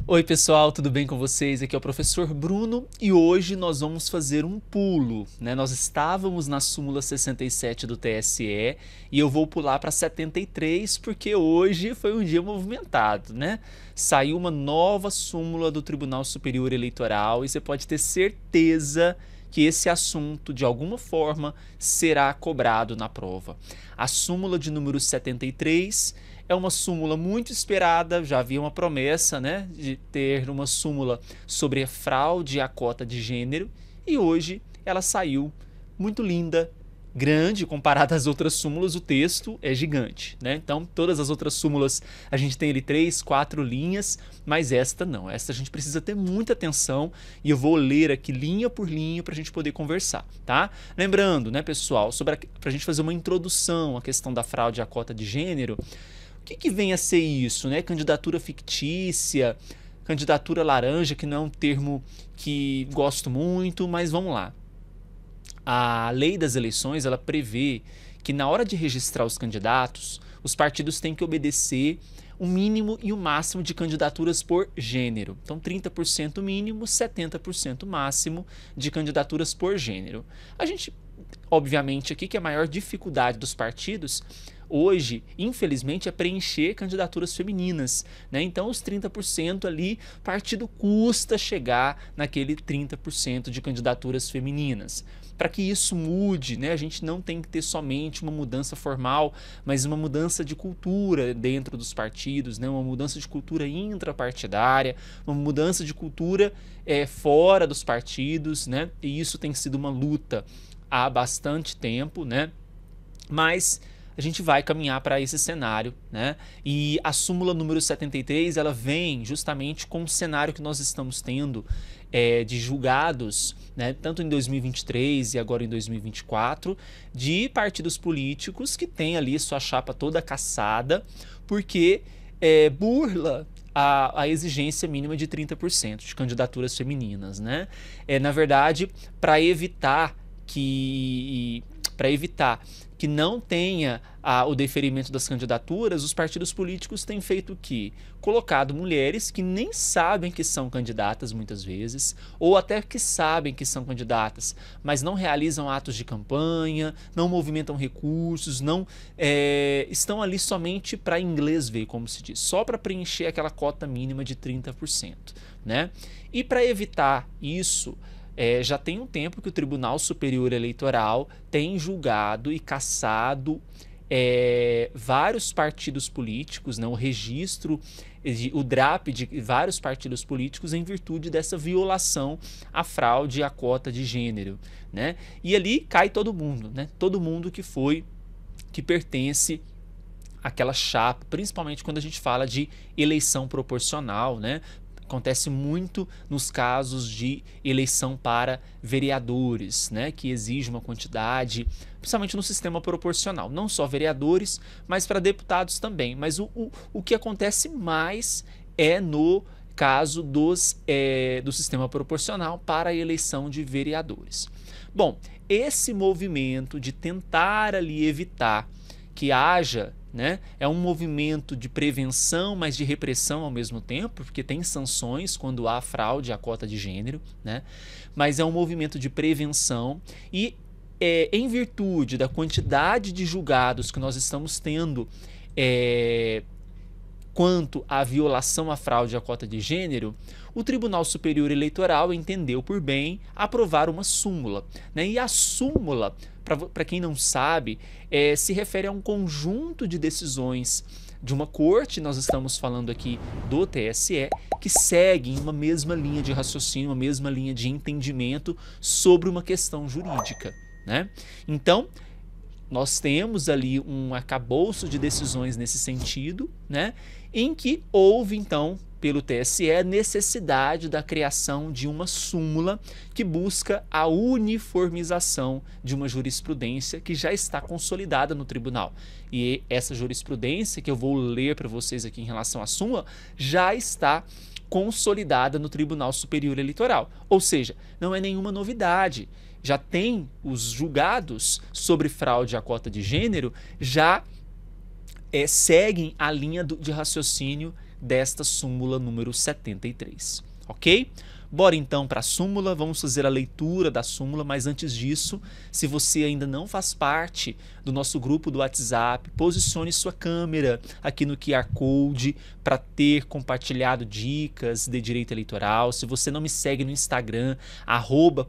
Oi pessoal, tudo bem com vocês? Aqui é o professor Bruno e hoje nós vamos fazer um pulo, né? Nós estávamos na súmula 67 do TSE e eu vou pular para 73 porque hoje foi um dia movimentado, né? Saiu uma nova súmula do Tribunal Superior Eleitoral e você pode ter certeza que esse assunto, de alguma forma, será cobrado na prova. A súmula de número 73 é uma súmula muito esperada, já havia uma promessa, né, de ter uma súmula sobre a fraude à cota de gênero, e hoje ela saiu muito linda, grande, comparada às outras súmulas, o texto é gigante, né? Então, todas as outras súmulas a gente tem ali 3, 4 linhas, mas esta não. Esta a gente precisa ter muita atenção e eu vou ler aqui linha por linha para a gente poder conversar, tá? Lembrando, né, pessoal, para a gente fazer uma introdução à questão da fraude à cota de gênero, o que vem a ser isso, né? Candidatura fictícia, candidatura laranja, que não é um termo que gosto muito, mas vamos lá. A lei das eleições, ela prevê que na hora de registrar os candidatos, os partidos têm que obedecer o mínimo e o máximo de candidaturas por gênero. Então, 30% mínimo, 70% máximo de candidaturas por gênero. A gente, obviamente, aqui que a maior dificuldade dos partidos hoje, infelizmente, é preencher candidaturas femininas, né? Então, os 30% ali, partido custa chegar naquele 30% de candidaturas femininas. Para que isso mude, né, a gente não tem que ter somente uma mudança formal, mas uma mudança de cultura dentro dos partidos, né, uma mudança de cultura intrapartidária, uma mudança de cultura fora dos partidos, né, e isso tem sido uma luta há bastante tempo, né, mas a gente vai caminhar para esse cenário, né? E a súmula número 73, ela vem justamente com o cenário que nós estamos tendo de julgados, né, tanto em 2023 e agora em 2024, de partidos políticos que têm ali sua chapa toda cassada, porque burla a exigência mínima de 30% de candidaturas femininas, né? Na verdade, para evitar que não tenha o deferimento das candidaturas, os partidos políticos têm feito o quê? Colocado mulheres que nem sabem que são candidatas muitas vezes, ou até que sabem que são candidatas, mas não realizam atos de campanha, não movimentam recursos, não estão ali somente para inglês ver, como se diz, só para preencher aquela cota mínima de 30%, né? E para evitar isso, já tem um tempo que o Tribunal Superior Eleitoral tem julgado e cassado vários partidos políticos, né, o registro, o DRAP de vários partidos políticos em virtude dessa violação à fraude à cota de gênero, né? E ali cai todo mundo, né? Todo mundo que pertence àquela chapa, principalmente quando a gente fala de eleição proporcional, né? Acontece muito nos casos de eleição para vereadores, né, que exige uma quantidade, principalmente no sistema proporcional, não só vereadores, mas para deputados também. Mas o que acontece mais é no caso do sistema proporcional para a eleição de vereadores. Bom, esse movimento de tentar ali evitar que haja, né, é um movimento de prevenção, mas de repressão ao mesmo tempo, porque tem sanções quando há fraude à cota de gênero, né, mas é um movimento de prevenção e em virtude da quantidade de julgados que nós estamos tendo quanto à violação à fraude à cota de gênero, o Tribunal Superior Eleitoral entendeu por bem aprovar uma súmula, né? E a súmula, para quem não sabe, se refere a um conjunto de decisões de uma corte, nós estamos falando aqui do TSE, que seguem uma mesma linha de raciocínio, uma mesma linha de entendimento sobre uma questão jurídica, né? Então, nós temos ali um arcabouço de decisões nesse sentido, né, em que houve, então, pelo TSE, a necessidade da criação de uma súmula que busca a uniformização de uma jurisprudência que já está consolidada no tribunal. E essa jurisprudência, que eu vou ler para vocês aqui em relação à súmula, já está consolidada no Tribunal Superior Eleitoral. Ou seja, não é nenhuma novidade. Já tem os julgados sobre fraude à cota de gênero, já seguem a linha de raciocínio desta súmula número 73, ok? Bora então para a súmula, vamos fazer a leitura da súmula, mas antes disso, se você ainda não faz parte do nosso grupo do WhatsApp, posicione sua câmera aqui no QR Code para ter compartilhado dicas de direito eleitoral. Se você não me segue no Instagram,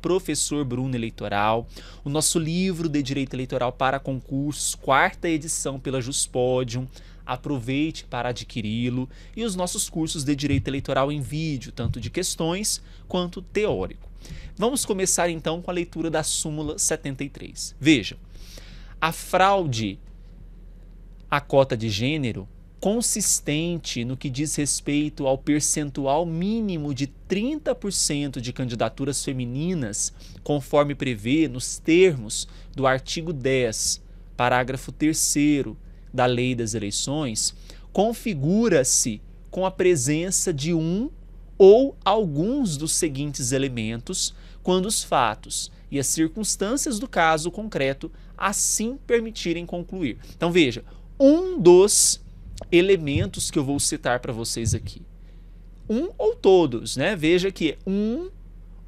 @professorbrunoeleitoral. O nosso livro de direito eleitoral para concursos, 4ª edição pela Juspodium. Aproveite para adquiri-lo, e os nossos cursos de direito eleitoral em vídeo, tanto de questões quanto teórico. Vamos começar então com a leitura da súmula 73. Veja, a fraude à cota de gênero, consistente no que diz respeito ao percentual mínimo de 30% de candidaturas femininas, conforme prevê nos termos do artigo 10, parágrafo 3º, da Lei das Eleições, configura-se com a presença de um ou alguns dos seguintes elementos, quando os fatos e as circunstâncias do caso concreto assim permitirem concluir. Então veja, um dos elementos que eu vou citar para vocês aqui, um ou todos, né? Veja que é um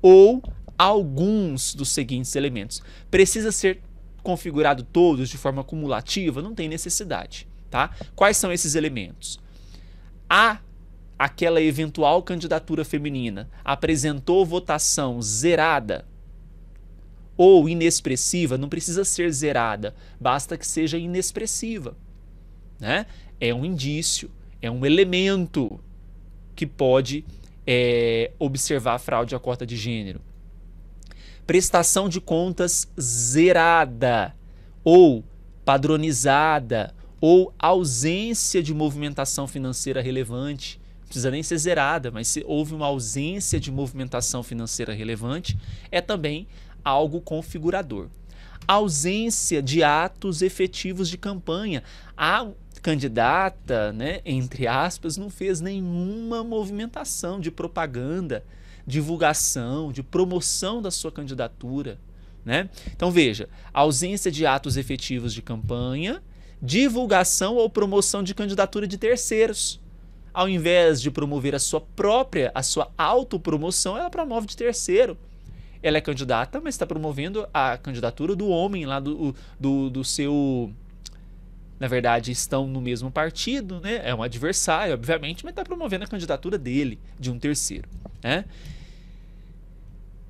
ou alguns dos seguintes elementos. Precisa ser configurado todos de forma cumulativa? Não tem necessidade, tá? Quais são esses elementos? Aquela eventual candidatura feminina apresentou votação zerada ou inexpressiva, não precisa ser zerada, basta que seja inexpressiva, né? É um indício, é um elemento que pode observar a fraude à cota de gênero. Prestação de contas zerada ou padronizada ou ausência de movimentação financeira relevante. Não precisa nem ser zerada, mas se houve uma ausência de movimentação financeira relevante, é também algo configurador. Ausência de atos efetivos de campanha. A candidata, né, entre aspas, não fez nenhuma movimentação de propaganda, divulgação, de promoção da sua candidatura, né? Então veja, ausência de atos efetivos de campanha, divulgação ou promoção de candidatura de terceiros. Ao invés de promover a sua autopromoção, ela promove de terceiro. Ela é candidata, mas está promovendo a candidatura do homem lá do seu... Na verdade, estão no mesmo partido, né? É um adversário, obviamente, mas está promovendo a candidatura dele, de um terceiro, né?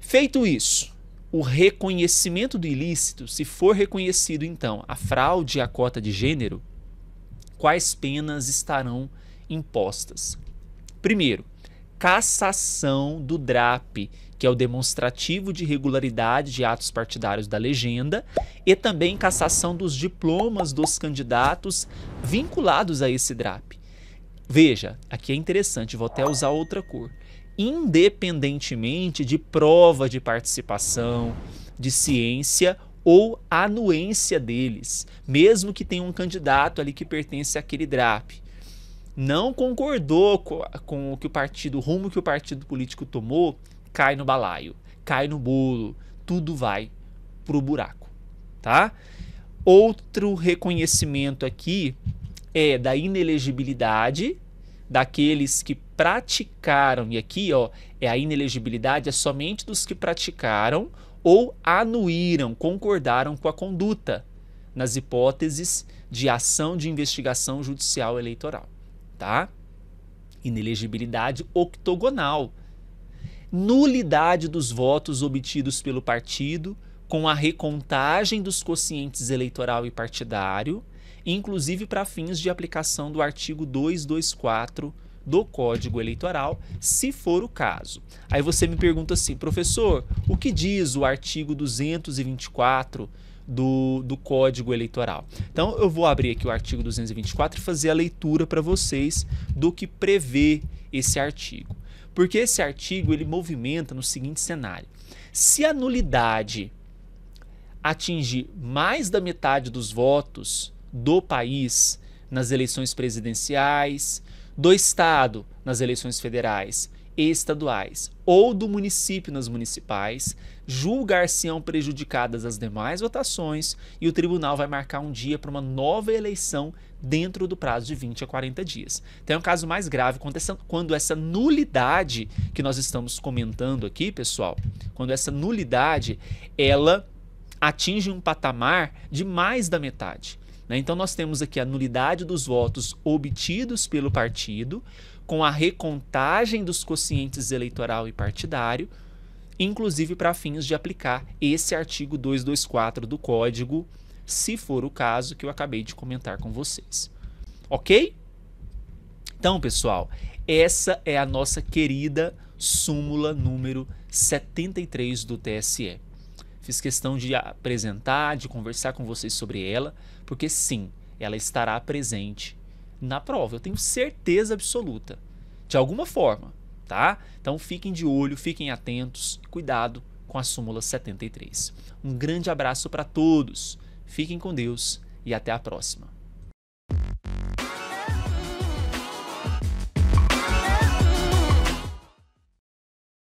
Feito isso, o reconhecimento do ilícito, se for reconhecido então a fraude à cota de gênero, quais penas estarão impostas? Primeiro, cassação do DRAP, que é o demonstrativo de regularidade de atos partidários da legenda, e também cassação dos diplomas dos candidatos vinculados a esse DRAP. Veja, aqui é interessante, vou até usar outra cor. Independentemente de prova de participação, de ciência ou anuência deles, mesmo que tenha um candidato ali que pertence àquele DRAP, não concordou com o rumo que o partido político tomou, cai no balaio, cai no bolo, tudo vai pro buraco, tá? Outro reconhecimento aqui é da inelegibilidade daqueles que praticaram, e aqui ó, a inelegibilidade é somente dos que praticaram ou anuíram, concordaram com a conduta, nas hipóteses de ação de investigação judicial eleitoral, tá? Inelegibilidade octogonal. Nulidade dos votos obtidos pelo partido com a recontagem dos quocientes eleitoral e partidário, inclusive para fins de aplicação do artigo 224 do Código Eleitoral, se for o caso. Aí você me pergunta assim, professor, o que diz o artigo 224 do Código Eleitoral? Então eu vou abrir aqui o artigo 224 e fazer a leitura para vocês do que prevê esse artigo. Porque esse artigo ele movimenta no seguinte cenário: se a nulidade atingir mais da metade dos votos do país nas eleições presidenciais, do Estado nas eleições federais estaduais ou do município nas municipais, julgar-se-ão prejudicadas as demais votações e o tribunal vai marcar um dia para uma nova eleição dentro do prazo de 20 a 40 dias. Tem um caso mais grave, quando essa nulidade que nós estamos comentando aqui, pessoal, quando essa nulidade, ela atinge um patamar de mais da metade. Então nós temos aqui a nulidade dos votos obtidos pelo partido, com a recontagem dos quocientes eleitoral e partidário, inclusive para fins de aplicar esse artigo 224 do Código, se for o caso que eu acabei de comentar com vocês. Ok? Então, pessoal, essa é a nossa querida súmula número 73 do TSE. Fiz questão de apresentar, de conversar com vocês sobre ela, porque sim, ela estará presente na prova, eu tenho certeza absoluta, de alguma forma, tá? Então fiquem de olho, fiquem atentos, cuidado com a súmula 73. Um grande abraço para todos, fiquem com Deus e até a próxima.